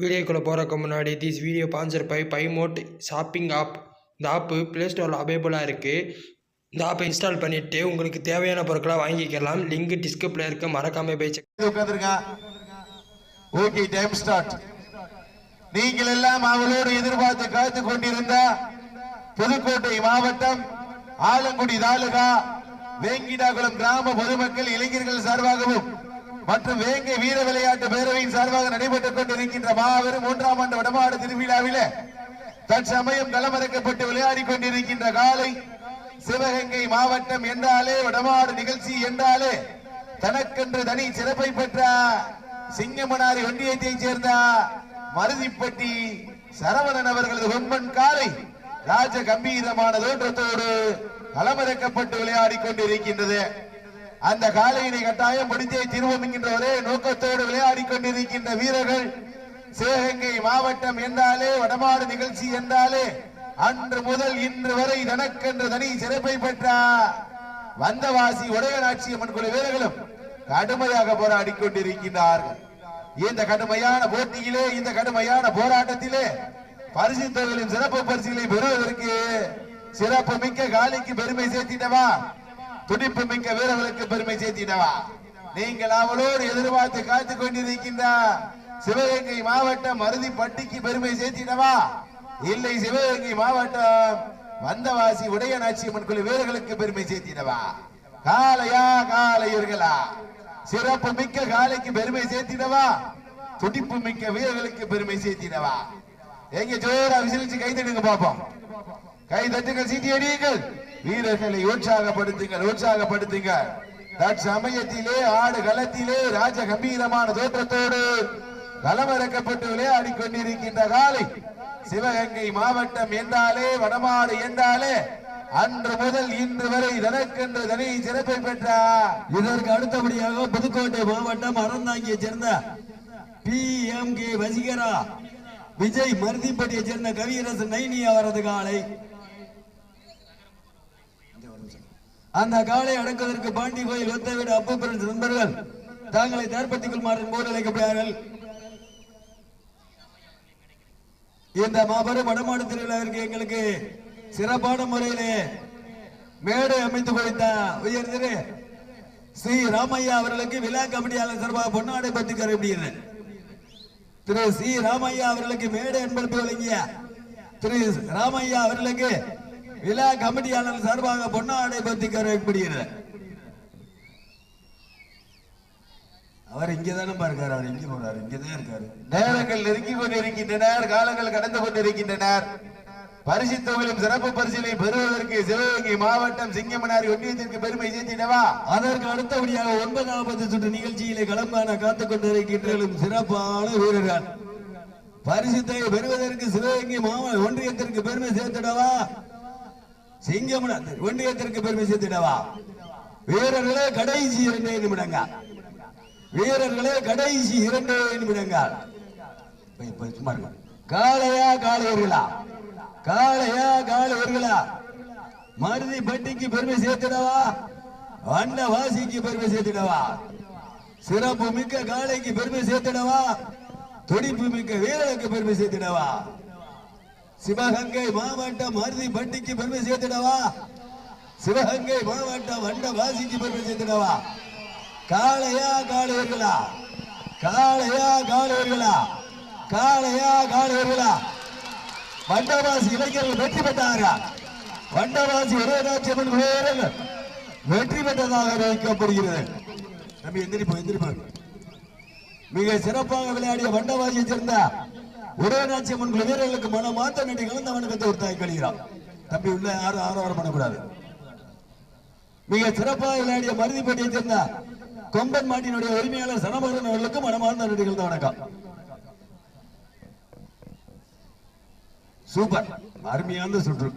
வீடியோக்குள்ளே போகிறக்கு முன்னாடி திஸ் வீடியோ ஸ்பான்சர் பை பைமோட் ஷாப்பிங் ஆப். இந்த ஆப்பு ப்ளே ஸ்டோரில் அவைலபிளாக இருக்குது. இந்த ஆப்பை இன்ஸ்டால் பண்ணிவிட்டு உங்களுக்கு தேவையான பொருட்களை வாங்கிக்கலாம். லிங்க் டிஸ்கிரிப்ஷனில் இருக்க, மறக்காமல் போய் செக். Okay, time start. நீங்கள் எல்லாம் அவளோடு எதிர்பார்த்து காத்து கொண்டிருந்த புதுக்கோட்டை மாவட்டம் ஆலங்குடி தாலுகா வேங்கிடாகுளம் கிராம பொதுமக்கள் இளைஞர்கள் சார்பாகவும் மற்றும் வேங்கை வீர விளையாட்டு பேரவையின் சார்பாக நடைபெற்றுக் கொண்டிருக்கின்ற மாபெரும் 3ஆம் ஆண்டு வடமாடு திருவிழாவிலே தற்சமயம் களமிறக்கப்பட்டு விளையாடி கொண்டிருக்கின்ற காலை சிவகங்கை மாவட்டம் என்றாலே வடமாடு நிகழ்ச்சி என்றாலே தனக்கென்று தனி சிறப்பை பெற்ற சிங்கமனாரி ஒன்றியத்தைச் சேர்ந்த மருதிப்பட்டி சரவணன் அவர்களது பொம்மன் காலை ராஜ கம்பீரமான தோற்றத்தோடு களமிறக்கப்பட்டு விளையாடி கொண்டிருக்கின்றது. அந்த காலையினை கட்டாயம் முடித்தே திருவோம் என்கின்ற ஒரே நோக்கத்தோடு விளையாடி கொண்டிருக்கின்ற வீரர்கள் சிவகங்கை மாவட்டம் என்றாலே வடமாடு நிகழ்ச்சி என்றாலே அன்று முதல் இன்று வரை தனக்கென்று தனி சிறப்பை பெற்ற வந்தவாசி உடையநாட்சி அம்மன் குழு வீரர்களும் கடுமையாக போராடி கொண்டிருக்கின்றார்கள். இந்த கடுமையான போட்டியிலே, இந்த கடுமையான போராட்டத்திலே பரிசு தொகைகளின் சிறப்பு பரிசுகளை பெறுவதற்கு சிறப்பு மிக்க காலைக்கு பெருமை சேர்த்திடவா, துடிப்பு மிக்க வீரர்களுக்கு பெருமை சேர்த்திடவா, நீங்கள் அவளோடு எதிர்பார்த்து காத்துக் கொண்டிருக்கின்ற சிவகங்கை மாவட்டம் மருதிப்பட்டிக்கு பெருமை சேர்த்திடவா, இல்லை சிவகங்கை மாவட்டம் வந்தவாசி உடையநாட்சி அம்மன் குழு வீரர்களுக்கு பெருமை சேர்த்திடவா? காலையா காலையர்களா? சிறப்பு மிக்க காலைக்கு பெருமை சேர்த்திடவா, துடிப்பு மிக்க வீரர்களுக்கு பெருமை சேர்த்திடவா? எங்க ஜோரா விசிலிச்சு கை தட்டுங்க பாப்போம். கை தட்டுங்கள், சீட்டி அடியுங்கள், வீரர்களை உற்சாகப்படுத்துங்கள், உற்சாகப்படுத்துங்கள். தற்சமயத்திலே ஆடு களத்திலே ராஜ கம்பீரமான தோற்றத்தோடு களமிறக்கப்பட்டு விளையாடி கொண்டிருக்கின்ற காலை சிவகங்கை மாவட்டம் என்றாலே வடமாடு என்றாலே அன்று முதல் இன்று வரை தனக்கென்று தனி சிறப்பை பெற்றார். இதற்கு அடுத்தபடியாக புதுக்கோட்டை மாவட்டம் அறந்தாங்கியை சேர்ந்த PMK வசீகரா விஜய் மருதிப்பட்டியை சேர்ந்த கவியரசு நைனி அவரது காலை. அந்த காலை அடக்குவதற்கு பாண்டி கோயில் ஒத்த வீடு அப்பூபுரன் நண்பர்கள் தாங்களை தயார்படுத்திக் கொள்ளுமாறு போர்டு அழைக்கப்படுகிறார்கள். இந்த மாபெரும் வடமாடு திருவிழாவிற்கு எங்களுக்கு சிறப்பான முறையிலே மேடை அமைத்து கொடுத்த உயர் திரு ஸ்ரீ ராமையா அவர்களுக்கு விழா கமிட்டியாளர் சார்பாக பொன்னாடை பற்றி கருப்பிடுகிறது. திரு ஸ்ரீ ராமையா அவர்களுக்கு மேடை அன்பளிப்பு வழங்கிய திரு ராமையா அவர்களுக்கு விழா கமிட்டியாளர் சார்பாக பொன்னாடை பற்றி கருப்பிடுகிறது. அவர் இங்கதானே இருக்காரு, அவர் இங்க போறாரு, இங்கதான் இருக்காரு. நேரங்கள் நெருங்கி கொண்டிருக்கின்றனர், காலங்கள் கடந்து கொண்டிருக்கின்றனர். பரிசு தொகையிலும் சிறப்பு பரிசிலை பெறுவதற்கு சிவகங்கை மாவட்டம் சிங்கமனாரி ஒன்றியத்திற்கு பெருமை சேர்த்திடவா? அதற்கு அடுத்தபடியாக 9வது சுற்று நிகழ்ச்சியிலே களம்காண காத்துக் கொண்டிருக்கின்ற சிறப்பான வீரர்கள் பரிசு தொகை பெறுவதற்கு சிவகங்கை ஒன்றியத்திற்கு பெருமை சேர்த்திடவா, சிங்கமனாரி ஒன்றியத்திற்கு பெருமை சேர்த்திடவா? வீரர்களே கடைசி 2 நிமிடங்கள், வீரர்களே கடைசி 2 நிமிடங்கள். காளையா காளையர்களா, காளையா காளையர்களா? மருதிப்பட்டிக்கு பெருமை சேர்த்திடவா, வண்டவாசிக்கு பெருமை சேர்த்திடவா? சிறப்பு மிக்க காளைக்கு பெருமை சேர்த்திடவா, துடிப்பு மிக்க வீரர்களுக்கு பெருமை சேர்த்திடவா? சிவகங்கை மாவட்டம் மருதிப்பட்டிக்கு பெருமை சேர்த்திடவா, சிவகங்கை மாவட்டம் வண்டவாசிக்கு பெருமை சேர்த்திடவா? காளையா காளையர்களா, காளையா காளையர்களா, காளையா காளையர்களா? வண்டவாசி இளைஞர்கள் வெற்றி பெற்றார்கள். வண்டவாசி உடையநாட்சி அம்மன் வீரர்கள் வெற்றி பெற்றதாக அறிவிக்கப்படுகிறது. நம்ம எந்திரிப்போம். மிக சிறப்பாக விளையாடிய வண்டவாசியை சேர்ந்த உடையநாட்சி அம்மன் வீரர்களுக்கு மனமாத்த நடி கலந்த வணக்கத்தை உறுத்தாய் கழிகிறார். தம்பி உள்ள யாரும் ஆரவாரம் பண்ணக்கூடாது. மிக சிறப்பாக விளையாடிய மருதிப்பட்டியை சேர்ந்த கொம்பன் மாட்டினுடைய உரிமையாளர் சனமகன் அவர்களுக்கு மனமார்ந்த நடிகள் தான் வணக்கம். சூப்பர், அருமையான சுற்று.